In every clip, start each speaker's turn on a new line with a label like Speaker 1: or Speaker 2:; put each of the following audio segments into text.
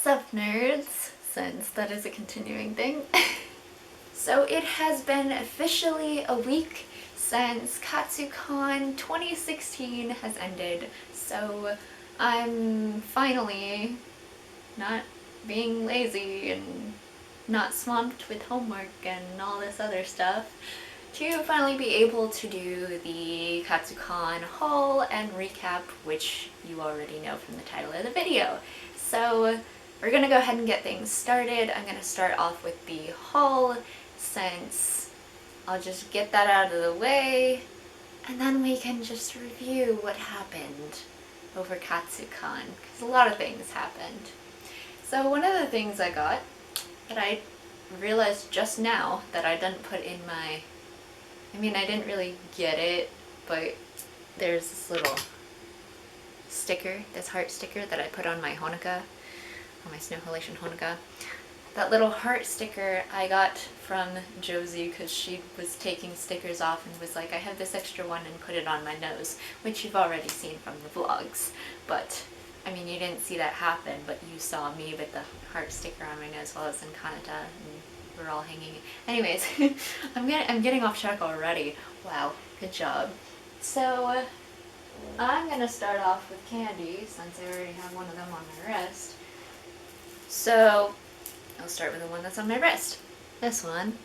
Speaker 1: Sup nerds, since that is a continuing thing. So it has been officially a week since Katsucon 2016 has ended, so I'm finally not being lazy and not swamped with homework and all this other stuff to finally be able to do the Katsucon haul and recap, which you already know from the title of the video. So we're gonna go ahead and get things started. I'm gonna start off with the haul since I'll just get that out of the way and then we can just review what happened over Katsucon, because a lot of things happened. So one of the things I got that I realized just now that I didn't put in my, I didn't really get it, but there's this little sticker, this heart sticker that I put on my Honoka, on my Snow Halation Honoka. That little heart sticker I got from Josie because she was taking stickers off and was like, I have this extra one and put it on my nose, which you've already seen from the vlogs. But, you didn't see that happen, but you saw me with the heart sticker on my nose while I was in Kanata and we're all hanging. Anyways, I'm getting off track already. Wow, good job. So, I'm gonna start off with candy since I already have one of them on my wrist. So, I'll start with the one that's on my wrist. This one.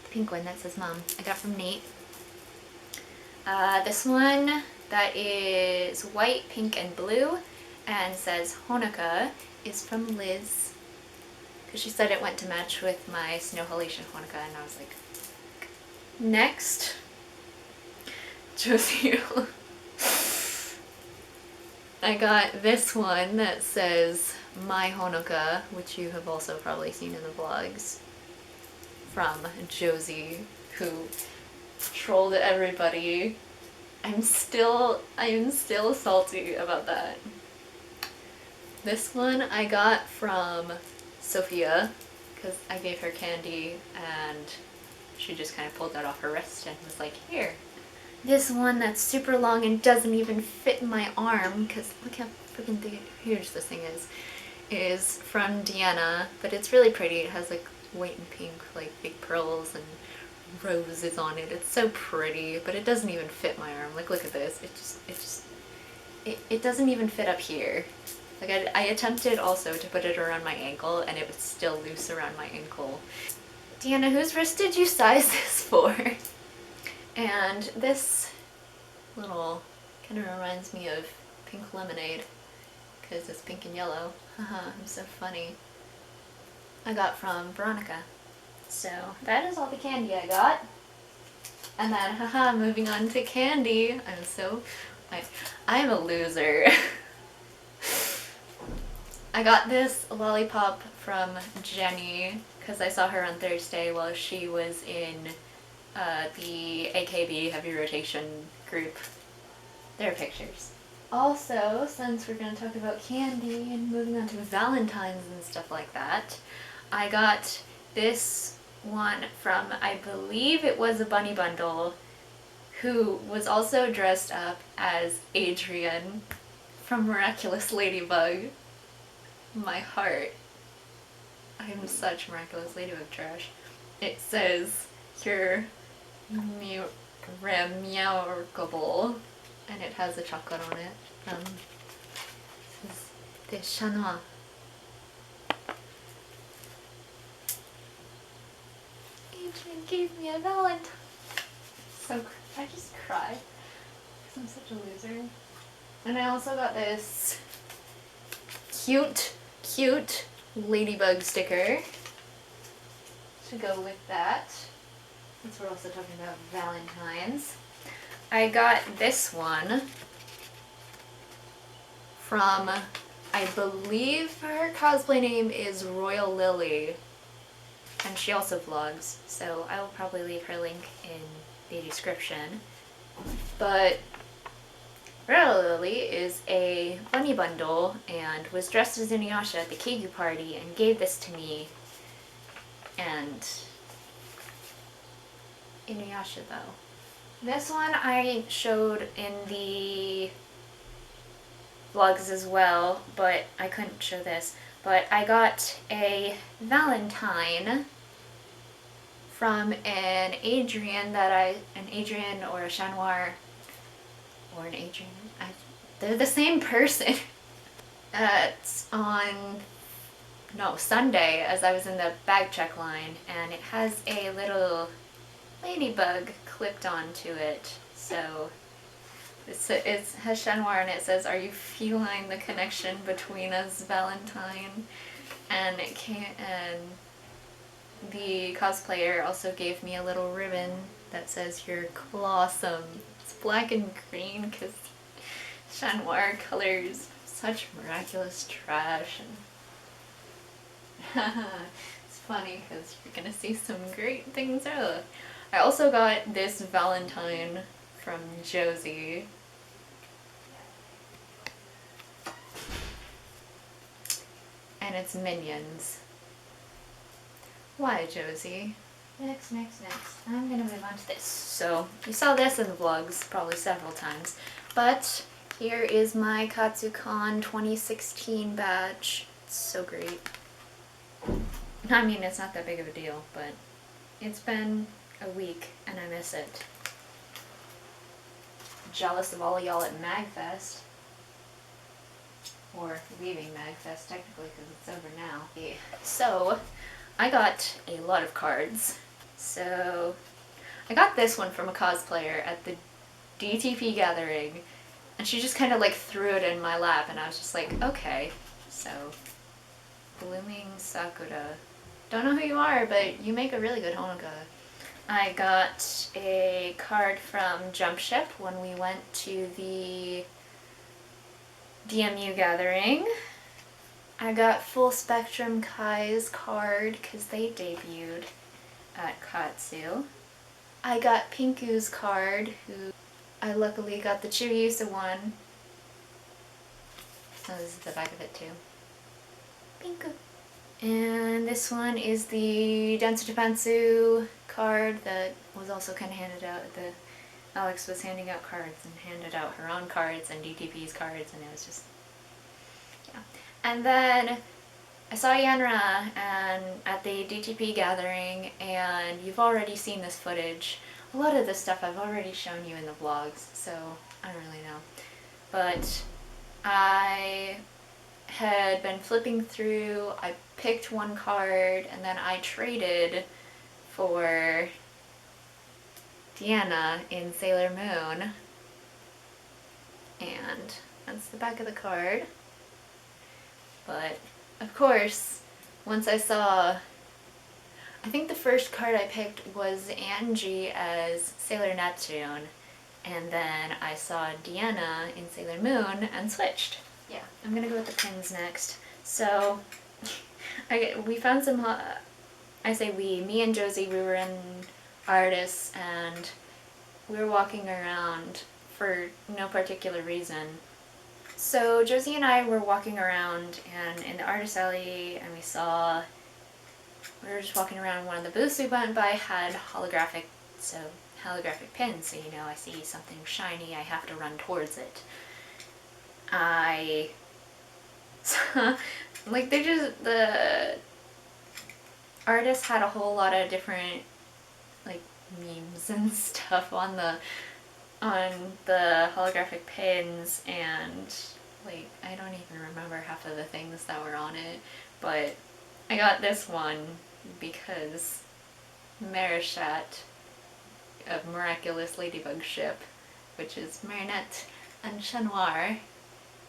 Speaker 1: The pink one that says Mom. I got from Nate. This one that is white, pink, and blue and says Honoka is from Liz. Because she said it went to match with my Snow Halation Honoka and I was like, next. Josie. I got this one that says My Honoka, which you have also probably seen in the vlogs, from Josie, who trolled everybody. I am still salty about that. This one I got from Sophia, because I gave her candy and she just kind of pulled that off her wrist and was like, here. This one that's super long and doesn't even fit in my arm, because look how freaking huge this thing is from Deanna, but it's really pretty. It has like white and pink, like big pearls and roses on it. It's so pretty, but it doesn't even fit my arm. Like, look at this. It doesn't even fit up here. Like, I attempted also to put it around my ankle and it was still loose around my ankle. Deanna, whose wrist did you size this for? And this little kind of reminds me of pink lemonade because it's pink and yellow. Haha, I'm so funny. I got from Veronica. So that is all the candy I got. And then, haha, moving on to candy. I am a loser. I got this lollipop from Jenny because I saw her on Thursday while she was in the AKB heavy rotation group. There are pictures. Also, since we're going to talk about candy and moving on to Valentine's and stuff like that, I got this one from, I believe it was a bunny bundle, who was also dressed up as Adrian from Miraculous Ladybug. My heart. I am such Miraculous Ladybug trash. It says, you're remarkable, and it has a chocolate on it. This is the Chanois. Adrian gave me a Valentine. So I just cried because I'm such a loser. And I also got this cute ladybug sticker to go with that. Since we're also talking about Valentine's. I got this one from, I believe her cosplay name is Royal Lily, and she also vlogs, so I will probably leave her link in the description. But Royal Lily is a bunny bundle and was dressed as Inuyasha at the Keigu party and gave this to me. And Inuyasha though. This one I showed in the vlogs as well, but I couldn't show this. But I got a Valentine from an Adrian or a Chat Noir, or an Adrian, they're the same person. It's on, no, Sunday, as I was in the bag check line, and it has a little ladybug clipped onto it. So it has Chat Noir and it says, "Are you feeling the connection between us, Valentine?" And the cosplayer also gave me a little ribbon that says, "You're clawsome." It's black and green because Chat Noir colors such miraculous trash. And it's funny because you're gonna see some great things out. I also got this Valentine from Josie. And it's Minions. Why, Josie? Next. I'm gonna move on to this. So, you saw this in the vlogs probably several times, but here is my Katsucon 2016 badge. It's so great. I mean, it's not that big of a deal, but it's been a week and I miss it. Jealous of all y'all at MagFest. Or leaving MagFest technically because it's over now. So, I got a lot of cards. So, I got this one from a cosplayer at the DTP gathering, and she just kind of like threw it in my lap, and I was just like, okay. So, Blooming Sakura. Don't know who you are, but you make a really good Honoka. I got a card from Jump Ship when we went to the DMU gathering. I got Full Spectrum Kai's card because they debuted at Katsu. I got Pinku's card, who I luckily got the Chibiusa one. Oh, this is the back of it too. Pinku. And this one is the Densu Japansu card that was also kind of handed out. Alex was handing out cards and handed out her own cards and DTP's cards, and it was just, yeah. And then I saw Yanra at the DTP gathering, and you've already seen this footage. A lot of this stuff I've already shown you in the vlogs, so I don't really know. But I had been flipping through, I picked one card, and then I traded for Deanna in Sailor Moon. And that's the back of the card. But, of course, once I saw, I think the first card I picked was Angie as Sailor Neptune, and then I saw Deanna in Sailor Moon and switched. Yeah, I'm gonna go with the pins next. So, we found some, I say we, me and Josie, we were in Artists, and we were walking around for no particular reason. So Josie and I were walking around and in the artist alley, and we were just walking around, one of the booths we went by had holographic pins, so you know, I see something shiny, I have to run towards it. The artist had a whole lot of different like memes and stuff on the holographic pins, and like I don't even remember half of the things that were on it, but I got this one because Marishat of Miraculous Ladybug Ship, which is Marinette and Chat Noir,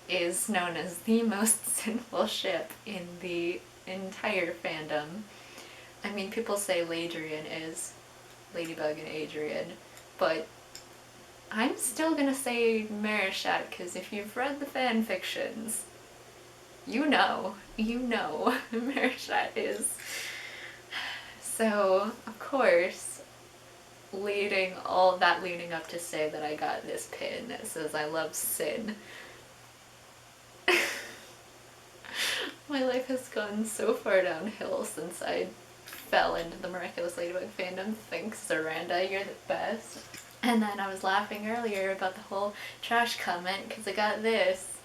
Speaker 1: is known as the most sinful ship in the entire fandom. I mean, people say Ladrian is Ladybug and Adrian, but I'm still gonna say Marishat, because if you've read the fan fictions, you know Marishat is. So, of course, leading up to say that I got this pin that says I love Sin. My life has gone so far downhill since I fell into the Miraculous Ladybug fandom. Thanks, Zaranda, you're the best. And then I was laughing earlier about the whole trash comment because I got this.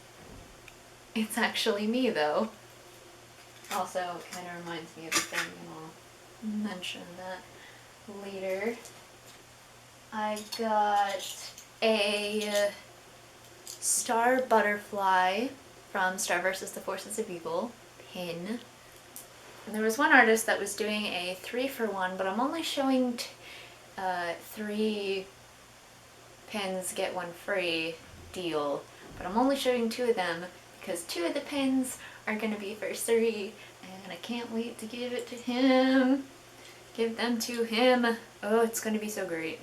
Speaker 1: It's actually me though. Also, it kind of reminds me of a thing, and I'll mention that later. I got a Star Butterfly from Star vs. the Forces of Evil pin. And there was one artist that was doing a 3-for-1, but I'm only showing 3 pins get one free deal. But I'm only showing 2 of them because 2 of the pins are going to be for 3, and I can't wait to give it to him. Give them to him. Oh, it's going to be so great.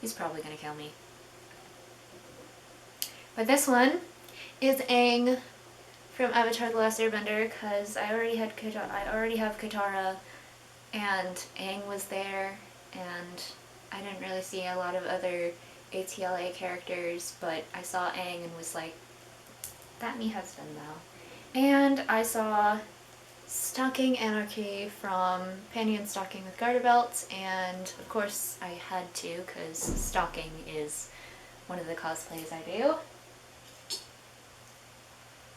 Speaker 1: He's probably going to kill me. But this one is Aang from Avatar: The Last Airbender, because I already have Katara, and Aang was there, and I didn't really see a lot of other ATLA characters, but I saw Aang and was like, that me husband though. And I saw Stocking Anarchy from Panty and Stocking with Garter Belts, and of course I had to, because stocking is one of the cosplays I do.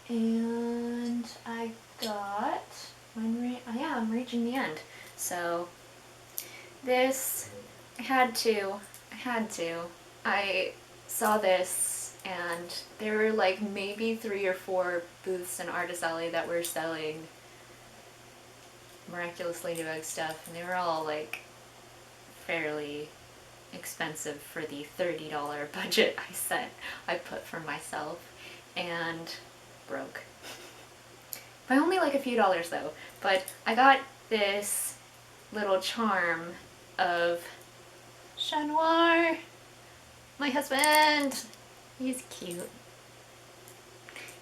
Speaker 1: And I got, I'm reaching the end. So this, I had to. I saw this, and there were like maybe 3 or 4 booths in Artist Alley that were selling Miraculous Ladybug stuff, and they were all like fairly expensive for the $30 budget I put for myself, and broke. By only like a few dollars though. But I got this little charm of Chat Noir, my husband. He's cute.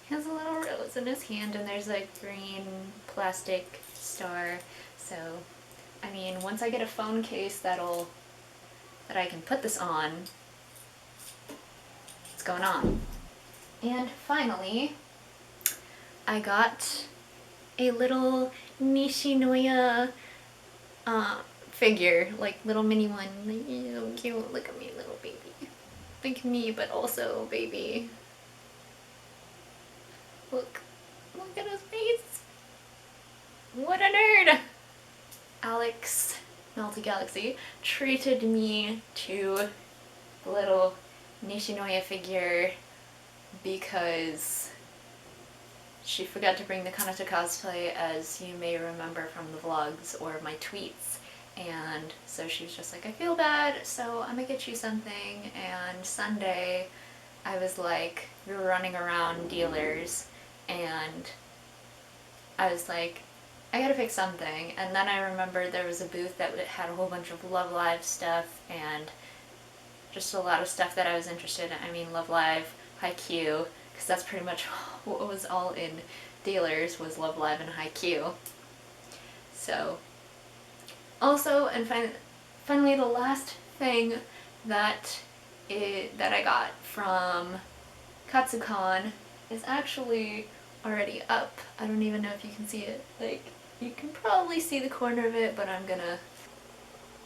Speaker 1: He has a little rose in his hand, and there's a green plastic star. So, I mean, once I get a phone case that I can put this on, it's going on. And finally, I got a little Nishinoya figure, like little mini one. Like, so cute. Look at me, little baby. Like me, but also baby. Look at his face. What a nerd! Alex Melty Galaxy treated me to the little Nishinoya figure because she forgot to bring the Kanata cosplay, as you may remember from the vlogs or my tweets. And so she was just like, I feel bad, so I'm gonna get you something. And Sunday, I was like, we were running around dealers, and I was like, I gotta pick something. And then I remembered there was a booth that had a whole bunch of Love Live stuff, and just a lot of stuff that I was interested in. I mean, Love Live, Haikyuu, because that's pretty much what was all in dealers, was Love Live and Haikyuu. So, also, and finally the last thing that I got from Katsucon is actually already up. I don't even know if you can see it. Like, you can probably see the corner of it, but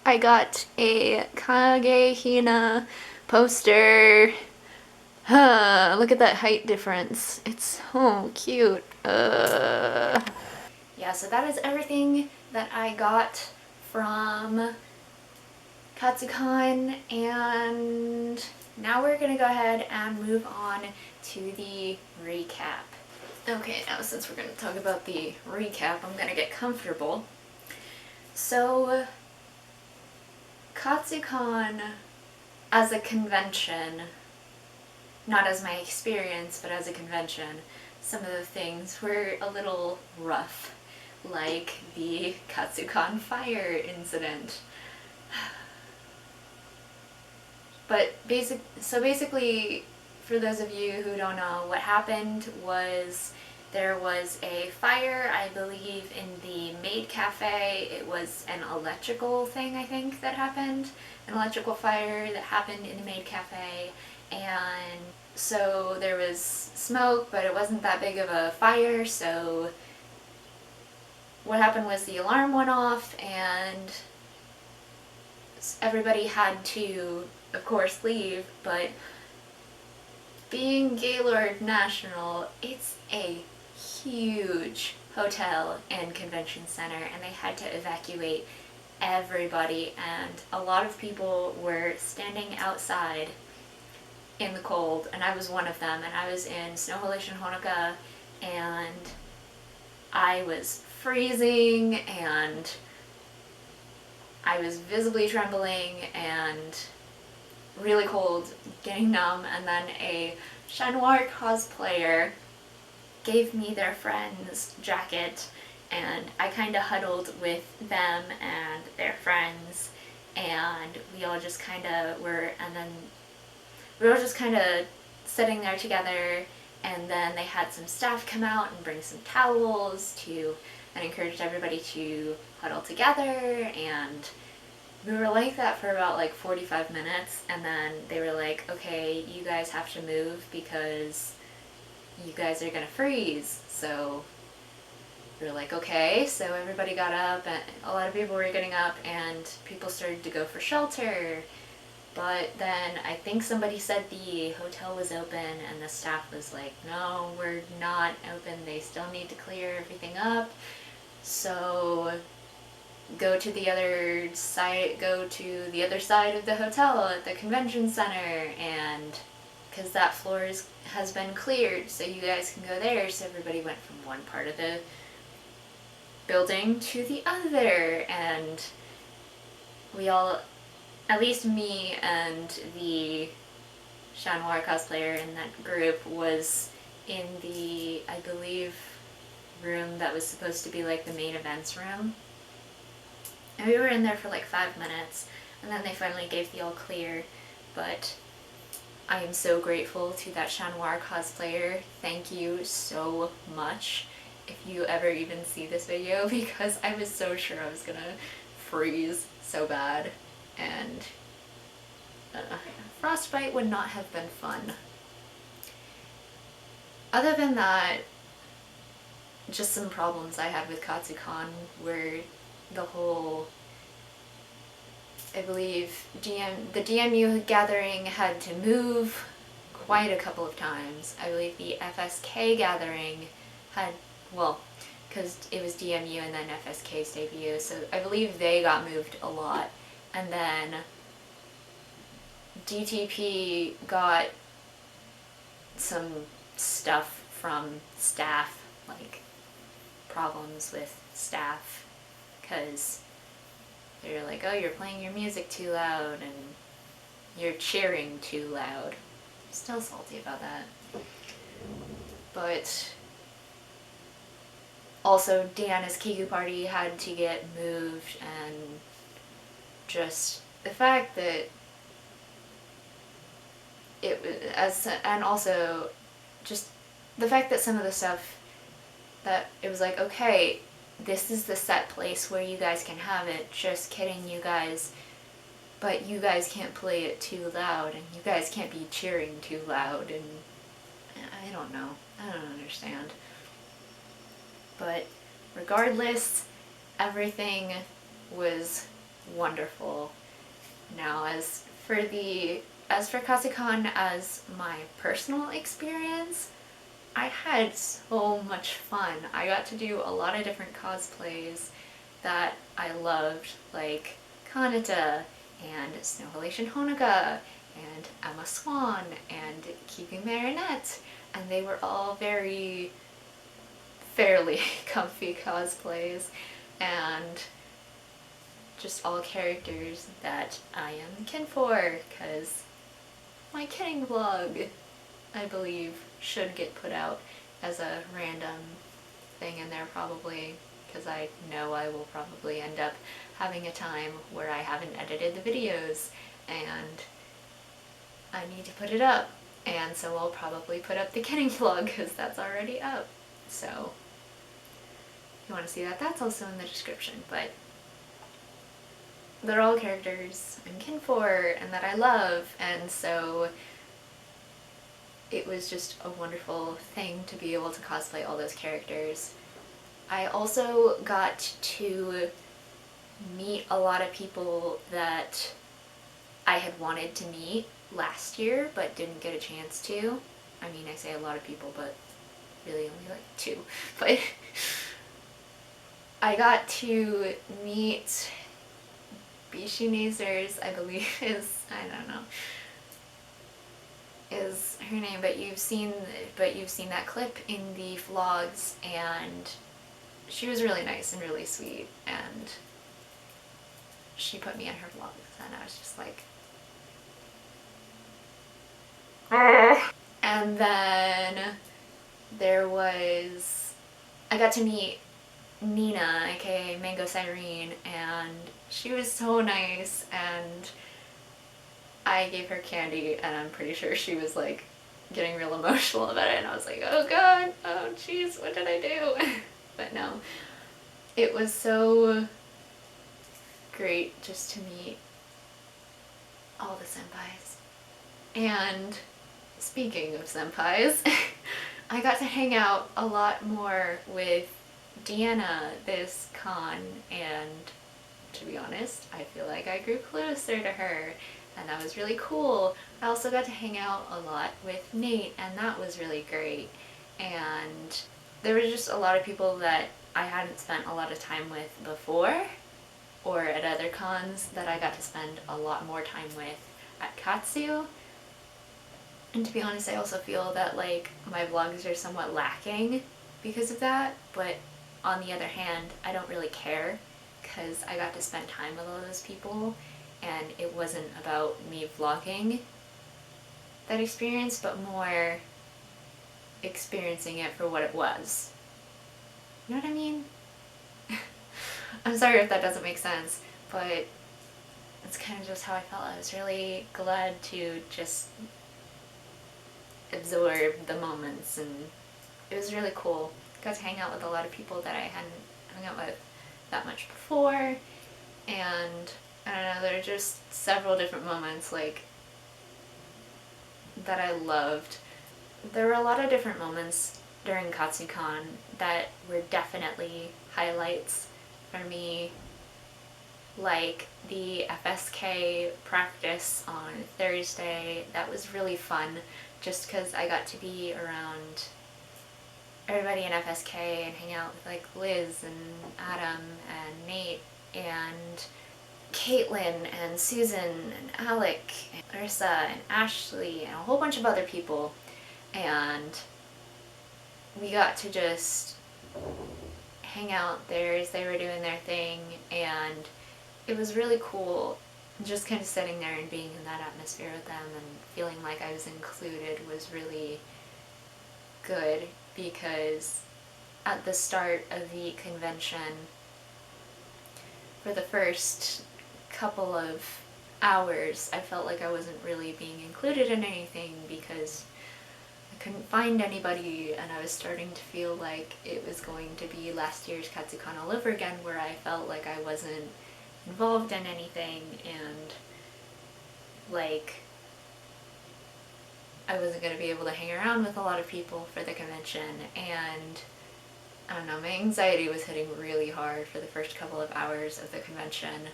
Speaker 1: I got a Kage-hina poster. Look at that height difference. It's so cute. Yeah, so that is everything that I got from Katsucon, and now we're gonna go ahead and move on to the recap. Okay, now since we're gonna talk about the recap, I'm gonna get comfortable. So, Katsucon as a convention, not as my experience, but as a convention, some of the things were a little rough, like the Katsucon fire incident. But basically, for those of you who don't know, what happened was there was a fire, I believe, in the maid cafe. It was an electrical thing, I think, that happened. An electrical fire that happened in the maid cafe, and so there was smoke, but it wasn't that big of a fire, so what happened was the alarm went off, and everybody had to, of course, leave, but being Gaylord National, it's a huge hotel and convention center, and they had to evacuate everybody, and a lot of people were standing outside in the cold, and I was one of them, and I was in Snow-Halation Honoka, and I was freezing, and I was visibly trembling, and really cold, getting numb, and then a Chat Noir cosplayer gave me their friend's jacket, and I kind of huddled with them and their friends, and we all just kind of were, and then we were all just kind of sitting there together, and then they had some staff come out and bring some towels and encouraged everybody to huddle together, and we were like that for about like 45 minutes, and then they were like, okay, you guys have to move because you guys are gonna freeze. So we were like, okay, so everybody got up, and a lot of people were getting up, and people started to go for shelter. But then I think somebody said the hotel was open, and the staff was like, no, we're not open, they still need to clear everything up. So go to the other side of the hotel at the convention center, and because that floor has been cleared, so you guys can go there. So everybody went from one part of the building to the other, and we all, at least me and the Chat Noir cosplayer in that group, was in the, I believe, room that was supposed to be like the main events room. And we were in there for like 5 minutes, and then they finally gave the all clear. But I am so grateful to that Chat Noir cosplayer. Thank you so much if you ever even see this video, because I was so sure I was gonna freeze so bad, and frostbite would not have been fun. Other than that, just some problems I had with Katsucon were the whole, I believe the DMU gathering had to move quite a couple of times. I believe the FSK gathering had, well, because it was DMU and then FSK's debut, so I believe they got moved a lot. And then DTP got some stuff from staff, like problems with staff, because they were like, oh, you're playing your music too loud and you're cheering too loud. Still salty about that. But also Diana's Kiku party had to get moved, and just the fact that it was, and also just the fact that some of the stuff that it was like, okay, this is the set place where you guys can have it, just kidding you guys, but you guys can't play it too loud, and you guys can't be cheering too loud, and I don't know, I don't understand. But regardless, everything was wonderful. Now, as for Katsucon, as my personal experience, I had so much fun. I got to do a lot of different cosplays that I loved, like Kanata and Snow-Halation Honoka and Emma Swan and Keeping Marinette, and they were all very fairly comfy cosplays, and just all characters that I am kin for, because my kinning vlog, I believe, should get put out as a random thing in there probably, because I know I will probably end up having a time where I haven't edited the videos and I need to put it up, and so I'll probably put up the kinning vlog because that's already up. So if you want to see that, that's also in the description. But they're all characters I'm kin for and that I love, and so it was just a wonderful thing to be able to cosplay all those characters. I also got to meet a lot of people that I had wanted to meet last year but didn't get a chance to. I mean, I say a lot of people, but really only like 2. But I got to meet Bishinazers, I believe is, I don't know, is her name, but you've seen that clip in the vlogs, and she was really nice and really sweet, and she put me in her vlogs, and I was just like, and then I got to meet Nina, aka Mango Cyrene, and she was so nice, and I gave her candy, and I'm pretty sure she was like getting real emotional about it, and I was like, oh god, oh jeez, what did I do? But no, it was so great just to meet all the senpais. And speaking of senpais, I got to hang out a lot more with Deanna this con, and to be honest, I feel like I grew closer to her, and that was really cool. I also got to hang out a lot with Nate, and that was really great. And there were just a lot of people that I hadn't spent a lot of time with before, or at other cons that I got to spend a lot more time with at Katsu. And to be honest, I also feel that like my vlogs are somewhat lacking because of that, but on the other hand, I don't really care because I got to spend time with all those people, and it wasn't about me vlogging that experience, but more experiencing it for what it was. You know what I mean? I'm sorry if that doesn't make sense, but it's kind of just how I felt. I was really glad to just absorb the moments, and it was really cool. Got to hang out with a lot of people that I hadn't hung out with that much before, and I don't know, there are just several different moments like that I loved. There were a lot of different moments during Katsucon that were definitely highlights for me, like the FSK practice on Thursday. That was really fun just because I got to be around everybody in FSK and hang out with like Liz and Adam and Nate and Caitlin and Susan and Alec and Ursa and Ashley and a whole bunch of other people, and we got to just hang out there as they were doing their thing, and it was really cool just kind of sitting there and being in that atmosphere with them and feeling like I was included was really good, because at the start of the convention, for the first couple of hours, I felt like I wasn't really being included in anything because I couldn't find anybody, and I was starting to feel like it was going to be last year's Katsucon all over again, where I felt like I wasn't involved in anything, and like I wasn't going to be able to hang around with a lot of people for the convention, and I don't know, my anxiety was hitting really hard for the first couple of hours of the convention.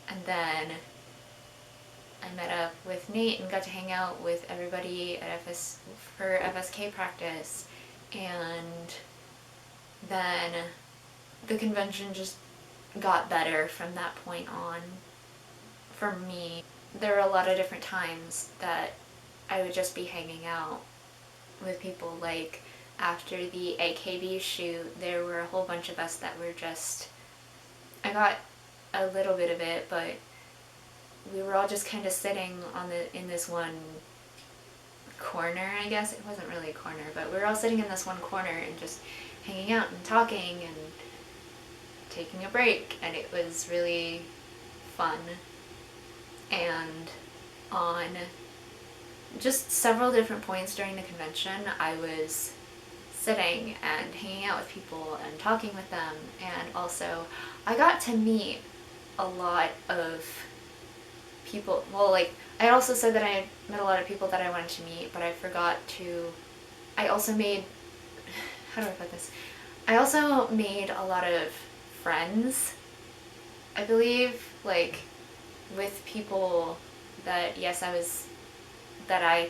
Speaker 1: And then I met up with Nate and got to hang out with everybody at for FSK practice, and then the convention just got better from that point on for me. There were a lot of different times that I would just be hanging out with people, like after the AKB shoot, there were a whole bunch of us that were just, I got a little bit of it, but we were all just kind of sitting in this one corner, I guess. It wasn't really a corner, but we were all sitting in this one corner and just hanging out and talking and taking a break, and it was really fun. And on just several different points during the convention, I was sitting and hanging out with people and talking with them, and also I got to meet a lot of people. Well, like, I also said that I had met a lot of people that I wanted to meet, but I forgot to, I also made, how do I put this? I also made a lot of friends, I believe, like, with people that, yes, that I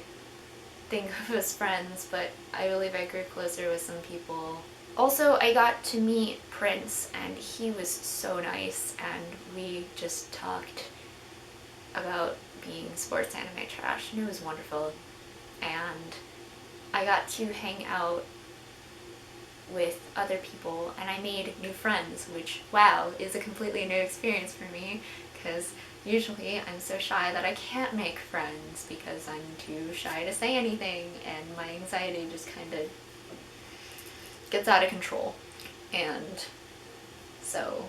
Speaker 1: think of as friends, but I believe I grew closer with some people. Also, I got to meet Prince, and he was so nice, and we just talked about being sports anime trash, and it was wonderful. And I got to hang out with other people, and I made new friends, which, wow, is a completely new experience for me, because usually I'm so shy that I can't make friends because I'm too shy to say anything, and my anxiety just kind of gets out of control. And so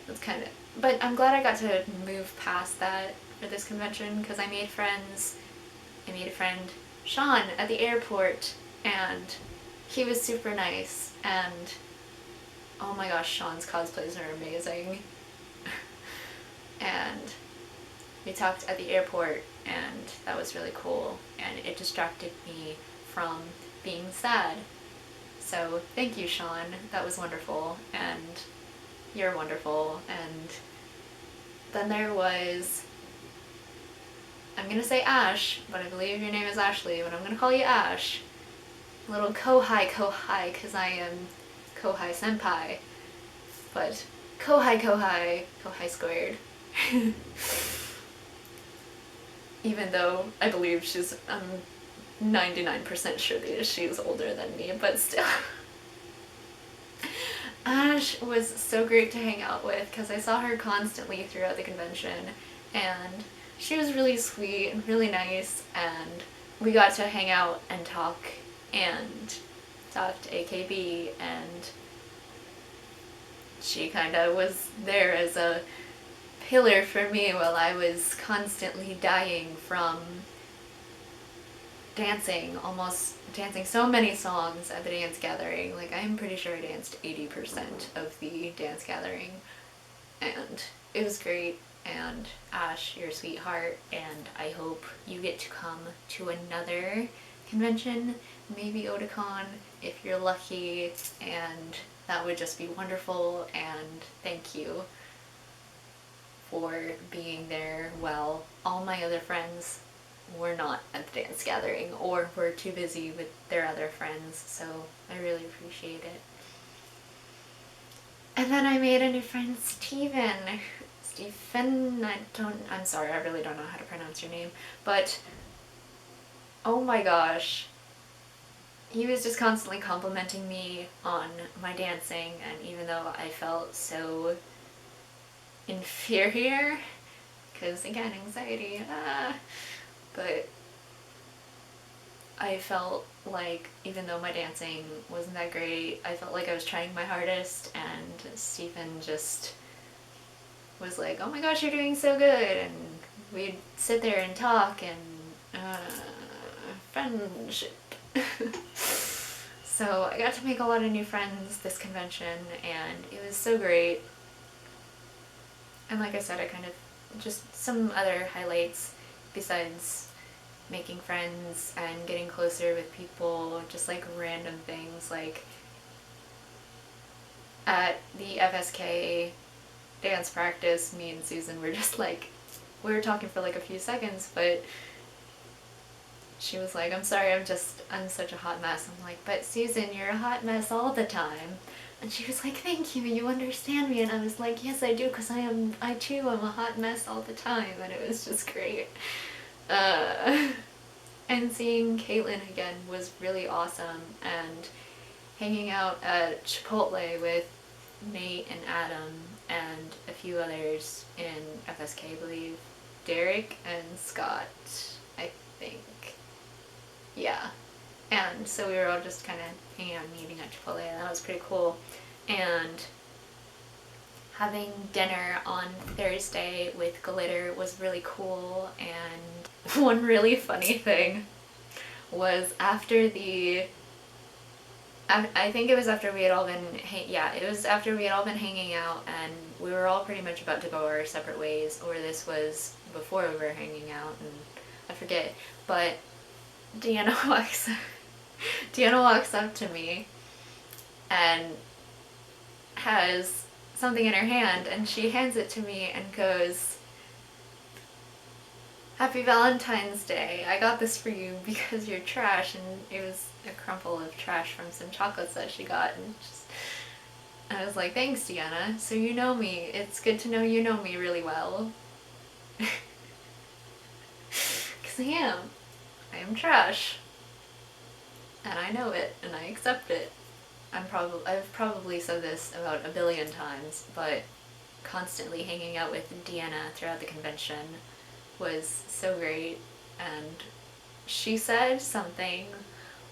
Speaker 1: it's kind of, but I'm glad I got to move past that for this convention, because I made friends. I made a friend, Sean, at the airport, and he was super nice, and oh my gosh, Sean's cosplays are amazing. And we talked at the airport, and that was really cool, and it distracted me from being sad. So thank you, Sean, that was wonderful, and you're wonderful. And then there was, I'm gonna say Ash, but I believe your name is Ashley, but I'm gonna call you Ash. Little Kohai, because I am Kohai Senpai. But Kohai squared. Even though I believe I'm 99% sure that she's older than me, but still. Ash was so great to hang out with, because I saw her constantly throughout the convention, and she was really sweet and really nice, and we got to hang out and talk AKB, and she kind of was there as a pillar for me while I was constantly dying from dancing so many songs at the dance gathering. Like, I'm pretty sure I danced 80% of the dance gathering, and it was great. And Ash, you're a sweetheart, and I hope you get to come to another convention, maybe Otakon, if you're lucky, and that would just be wonderful. And thank you for being there while all my other friends were not at the dance gathering or were too busy with their other friends, so I really appreciate it. And then I made a new friend, Stephen, I'm sorry, I really don't know how to pronounce your name, but oh my gosh, he was just constantly complimenting me on my dancing, and even though I felt so inferior, because again, anxiety, but I felt like even though my dancing wasn't that great, I felt like I was trying my hardest, and Stephen just was like, oh my gosh, you're doing so good, and we'd sit there and talk, and friendship. So I got to make a lot of new friends this convention, and it was so great. And like I said, I kind of, just some other highlights besides making friends and getting closer with people, just like random things, like at the FSK dance practice, me and Susan were just like, we were talking for like a few seconds, but she was like, I'm sorry, I'm such a hot mess. I'm like, but Susan, you're a hot mess all the time. And she was like, thank you, you understand me. And I was like, yes, I do, because I too am a hot mess all the time. And it was just great. And seeing Caitlin again was really awesome. And hanging out at Chipotle with Nate and Adam and a few others in FSK, I believe. Derek and Scott, I think. Yeah. And so we were all just kind of hanging out and eating at Chipotle, and that was pretty cool. And having dinner on Thursday with Glitter was really cool. And one really funny thing was after the, I think it was after we had all been, it was after we had all been hanging out, and we were all pretty much about to go our separate ways, or this was before we were hanging out, and I forget, but Deanna walks up to me and has something in her hand, and she hands it to me and goes, Happy Valentine's Day. I got this for you because you're trash, and it was a crumple of trash from some chocolates that she got, and just I was like, thanks, Deanna. So you know me. It's good to know you know me really well. Because I am. I am trash. And I know it, and I accept it. I've probably said this about a billion times, but constantly hanging out with Deanna throughout the convention was so great, and she said something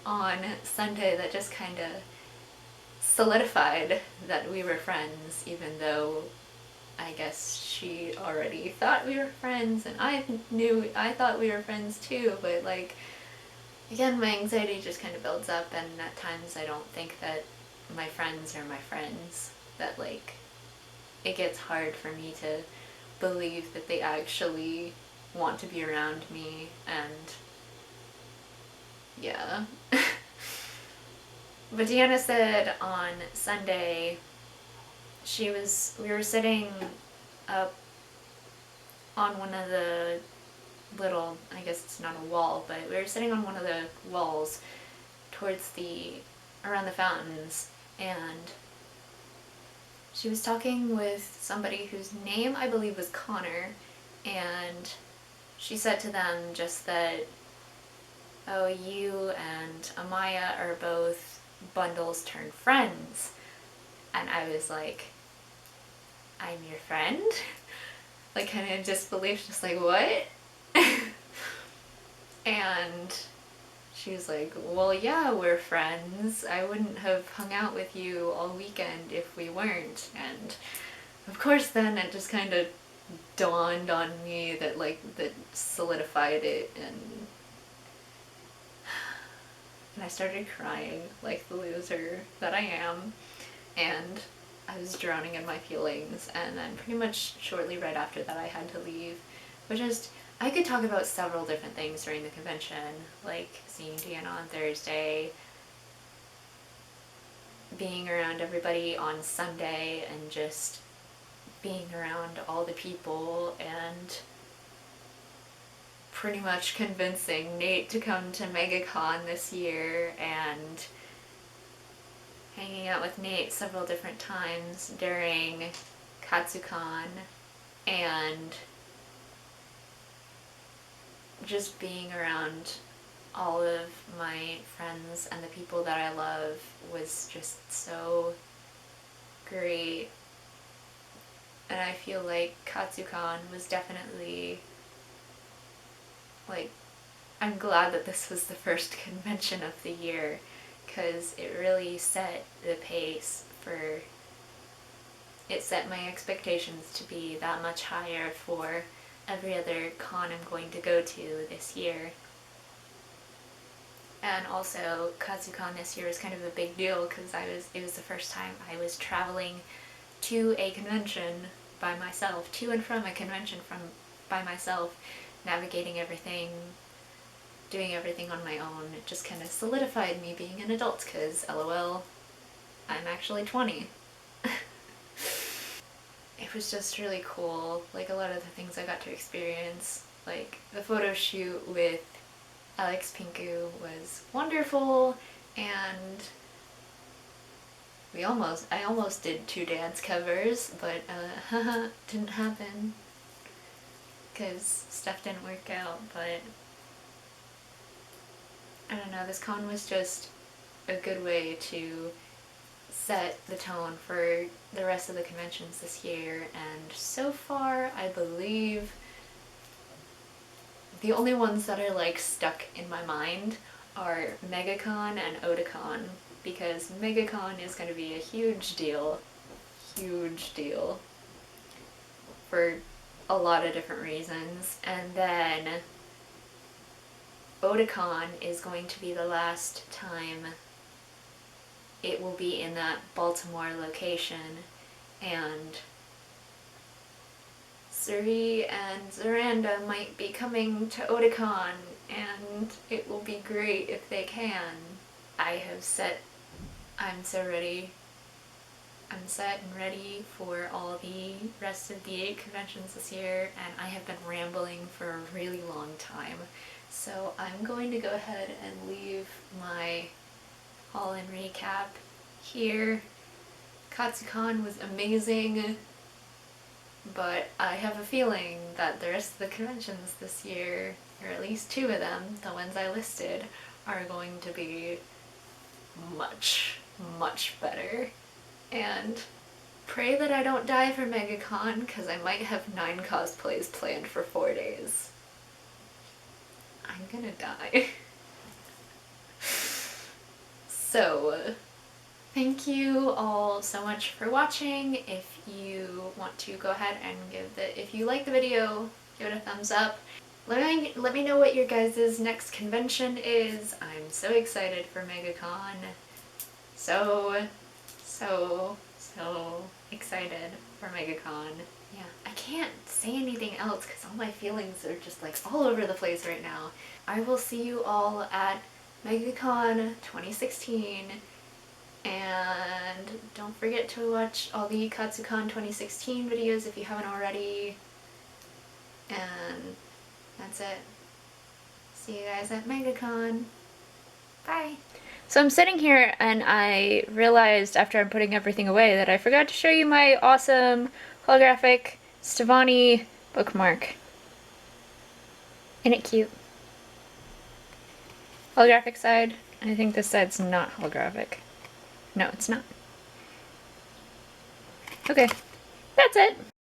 Speaker 1: on Sunday that just kind of solidified that we were friends, even though I guess she already thought we were friends, and I thought we were friends too, but like, again, my anxiety just kind of builds up, and at times I don't think that my friends are my friends, that like, it gets hard for me to believe that they actually want to be around me, and yeah. But Deanna said on Sunday, we were sitting up on one of the little, I guess it's not a wall, but we were sitting on one of the walls towards around the fountains, and she was talking with somebody whose name I believe was Connor, and she said to them just that, oh, you and Amaya are both bundles turned friends. And I was like, I'm your friend? Like, kind of in disbelief, just like, what? And she was like, well, yeah, we're friends. I wouldn't have hung out with you all weekend if we weren't. And of course then it just kind of dawned on me that that solidified it, and I started crying like the loser that I am, and I was drowning in my feelings, and then pretty much shortly right after that I had to leave, which is, I could talk about several different things during the convention, like seeing Deanna on Thursday, being around everybody on Sunday, and just being around all the people, and pretty much convincing Nate to come to MegaCon this year, and hanging out with Nate several different times during Katsucon, and just being around all of my friends and the people that I love was just so great. And I feel like Katsucon was definitely, like, I'm glad that this was the first convention of the year, because it really set the pace it set my expectations to be that much higher for every other con I'm going to go to this year. And also, Katsucon this year was kind of a big deal because it was the first time I was traveling to a convention by myself, to and from a convention by myself, navigating everything, doing everything on my own. It just kind of solidified me being an adult, because LOL, I'm actually 20. It was just really cool, like a lot of the things I got to experience. Like the photo shoot with Alex Pinku was wonderful, and I almost did 2 dance covers, but didn't happen because stuff didn't work out. But I don't know, this con was just a good way to set the tone for the rest of the conventions this year, and so far I believe the only ones that are like stuck in my mind are Megacon and Otakon, because Megacon is going to be a huge deal for a lot of different reasons, and then Otakon is going to be the last time it will be in that Baltimore location, and Suri and Zaranda might be coming to Otakon, and it will be great if they can. I'm so ready. I'm set and ready for all the rest of the 8 conventions this year, and I have been rambling for a really long time. So I'm going to go ahead and leave my all-in recap here. Katsucon was amazing, but I have a feeling that the rest of the conventions this year, or at least 2 of them, the ones I listed, are going to be much, much better. And pray that I don't die for Megacon, because I might have 9 cosplays planned for 4 days. I'm gonna die. So, thank you all so much for watching. If you want to go ahead and if you like the video, give it a thumbs up. Let me know what your guys' next convention is. I'm so excited for MegaCon. So excited for MegaCon. Yeah, I can't say anything else because all my feelings are just like all over the place right now. I will see you all at MegaCon 2016. And don't forget to watch all the Katsucon 2016 videos if you haven't already. And that's it. See you guys at MegaCon. Bye! So I'm sitting here and I realized after I'm putting everything away that I forgot to show you my awesome holographic Stevani bookmark. Isn't it cute? Holographic side. I think this side's not holographic. No, it's not. Okay, that's it.